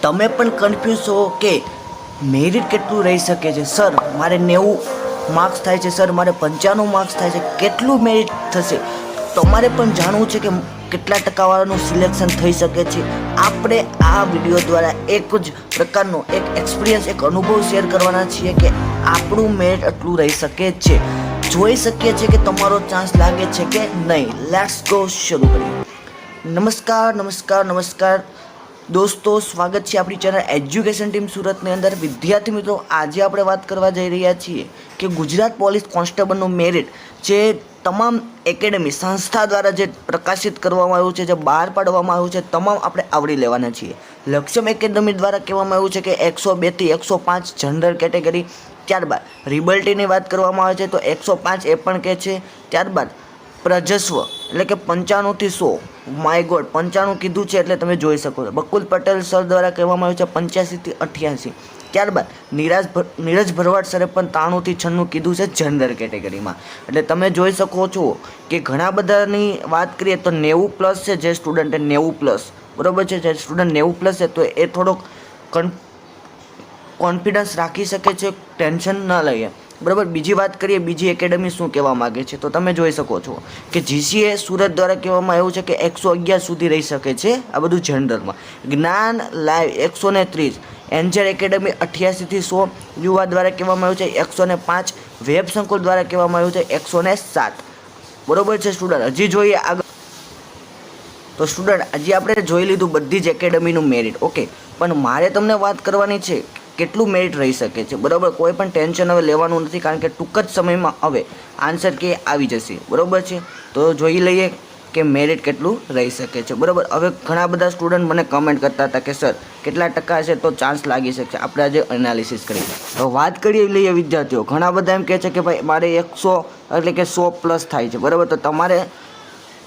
તમે પણ કન્ફ્યુઝ છો કે મેરિટ કેટલું રહી શકે છે? સર મારે 90 માર્ક્સ થાય છે, સર મારે 95 માર્ક્સ થાય છે, કેટલું મેરિટ થશે? તમારે પણ જાણવું છે કે કેટલા ટકાવાળાનું સિલેક્શન થઈ શકે છે. આપણે આ વિડીયો દ્વારા એક જ પ્રકારનો એક એક્સપિરિયન્સ, એક અનુભવ શેર કરવાના છીએ કે આપણું મેરિટ એટલું રહી શકે છે. જોઈ શકીએ છીએ કે તમારો ચાન્સ લાગે છે કે નહીં. લેટ્સ ગો, શરૂ કરીએ. નમસ્કાર દોસ્તો, સ્વાગત છે આપણી ચેનલ એજ્યુકેશન ટીમ સુરતની અંદર. વિદ્યાર્થી મિત્રો, આજે આપણે વાત કરવા જઈ રહ્યા છીએ કે ગુજરાત પોલીસ કોન્સ્ટેબલનું મેરિટ જે તમામ એકેડમી સંસ્થા દ્વારા જે પ્રકાશિત કરવામાં આવ્યું છે, જે બહાર પાડવામાં આવ્યું છે, તમામ આપણે આવરી લેવાના છીએ. લક્ષ્યમ એકેડમી દ્વારા કહેવામાં આવ્યું છે કે 102 થી 105 જનરલ કેટેગરી. ત્યારબાદ રિબલ્ટીની વાત કરવામાં આવે છે તો 105 એ પણ કહે છે. ત્યારબાદ પ્રજસ્વ એટલે કે 95 થી 100. માય ગોડ, 95 કીધું છે એટલે તમે જોઈ શકો છો. બકુલ પટેલ સર દ્વારા કહેવામાં આવ્યું છે 85 થી 88. ત્યારબાદ નીરજ ભરવાડ સરે પણ 93 થી 96 કીધું છે જનરલ કેટેગરીમાં. એટલે તમે જોઈ શકો છો કે ઘણા બધાની વાત કરીએ તો 90+ છે જે સ્ટુડન્ટે 90+, બરાબર છે. જે સ્ટુડન્ટ 90+ છે તો એ થોડોક કોન્ફિડન્સ રાખી શકે છે, ટેન્શન ન લઈએ, બરાબર. બીજી વાત કરીએ, બીજી એકેડમી શું કહેવા માગે છે તો તમે જોઈ શકો છો કે જીસીએ સુરત દ્વારા કહેવામાં આવ્યું છે કે 111 સુધી રહી શકે છે. આ બધું જનરલમાં. જ્ઞાન લાઈવ 130. એન્જલ એકેડમી 88 થી 100. યુવા દ્વારા કહેવામાં આવ્યું છે 105. વેબ સંકુલ દ્વારા કહેવામાં આવ્યું છે 107. બરાબર છે સ્ટુડન્ટ. હજી જોઈએ આગળ. તો સ્ટુડન્ટ, હજી આપણે જોઈ લીધું બધી જ એકેડમીનું મેરિટ, ઓકે. પણ મારે તમને વાત કરવાની છે કેટલું મેરિટ રહી શકે છે, બરાબર. કોઈ પણ ટેન્શન હવે લેવાનું નથી, કારણ કે ટૂંક જ સમયમાં હવે આન્સર કે આવી જશે, બરાબર છે. તો જોઈ લઈએ કે મેરિટ કેટલું રહી શકે છે, બરાબર. હવે ઘણા બધા સ્ટુડન્ટ મને કમેન્ટ કરતા હતા કે સર કેટલા ટકા છે તો ચાન્સ લાગી શકશે. આપણે આજે એનાલિસિસ કરીએ. તો વાત કરીએ લઈએ વિદ્યાર્થીઓ. ઘણા બધા એમ કહે છે કે ભાઈ મારે 100 એટલે કે 100+ થાય છે, બરાબર. તો તમારે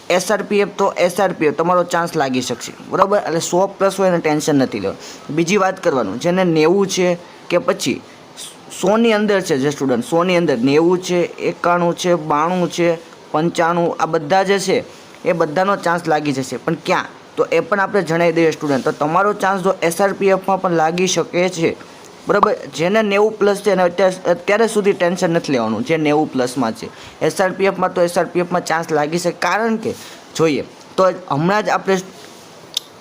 SRPF તો SRPF તમારો ચાન્સ લાગી શકશે, બરાબર. એટલે 100+ હોય ને ટેન્શન નથી લેવું. બીજી વાત કરવાનું, જેને 90 છે કે પછી 100ની અંદર છે, જે સ્ટુડન્ટ 100ની અંદર 90 છે, 91 છે, 92 છે, 95, આ બધા જે છે એ બધાનો ચાન્સ લાગી જશે. પણ ક્યાં, તો એ પણ આપણે જણાવી દઈએ સ્ટુડન્ટ. તો તમારો ચાન્સ જો SRPFમાં પણ લાગી શકે છે, બરાબર. જેને 90+ છે ને અત્યારે સુધી ટેન્શન નથી લેવાનું, જે 90+માં છે. SRPFમાં તો SRPFમાં ચાન્સ લાગી શકે, કારણ કે જોઈએ તો હમણાં જ આપણે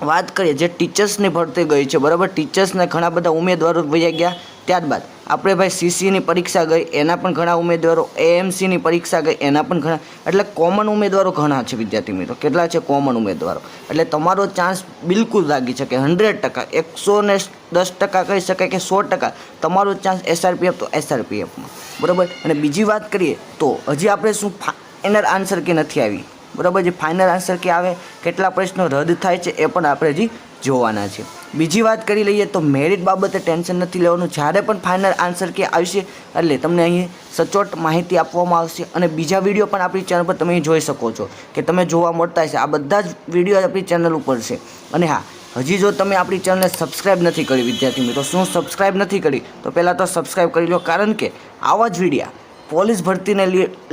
વાત કરીએ જે ટીચર્સની ભરતી ગઈ છે, બરાબર. ટીચર્સને ઘણા બધા ઉમેદવારો વહી ગયા. ત્યારબાદ આપણે ભાઈ CCની પરીક્ષા ગઈ, એના પણ ઘણા ઉમેદવારો. AMCની પરીક્ષા ગઈ, એના પણ ઘણા. એટલે કોમન ઉમેદવારો ઘણા છે વિદ્યાર્થી મિત્રો. કેટલા છે કોમન ઉમેદવારો? એટલે તમારો ચાન્સ બિલકુલ લાગી શકે 100%. 110% કહી શકાય કે 100% તમારો ચાન્સ SRPF તો SRPFમાં, બરાબર. અને બીજી વાત કરીએ તો હજી આપણે શું ફાઇનલ આન્સર કે નથી આવી, બરાબર. જે ફાઇનલ આન્સર કે આવે, કેટલા પ્રશ્નો રદ થાય છે એ પણ આપણે હજી જોવાના છે. બીજી વાત કરી લઈએ તો મેરિટ બાબતે ટેન્શન નથી લેવાનું. જ્યારે પણ ફાઇનલ આન્સર કે આવશે એટલે તમને અહીં સચોટ માહિતી આપવામાં આવશે. અને બીજા વિડીયો પણ આપણી ચેનલ પર તમે અહીં જોઈ શકો છો કે તમે જોવા મળતા હશે. આ બધા જ વિડીયો આપણી ચેનલ ઉપર છે. અને હા, હજી જો તમે આપણી ચેનલને સબસ્ક્રાઈબ નથી કરી વિદ્યાર્થી મિત્રો, શું સબસ્ક્રાઈબ નથી કરી તો પહેલાં તો સબસ્ક્રાઈબ કરી લો, કારણ કે આવા જ વિડીયા પોલીસ ભરતીને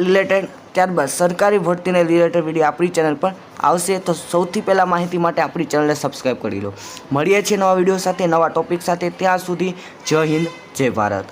રિલેટેડ, ત્યારબાદ સરકારી ભરતીને રિલેટેડ વિડીયો આપણી ચેનલ પર આવશે. તો સૌથી પહેલાં માહિતી માટે આપણી ચેનલને સબસ્ક્રાઈબ કરી લો. મળીએ છીએ નવા વિડીયો સાથે, નવા ટોપિક સાથે. ત્યાં સુધી જય હિન્દ, જય ભારત.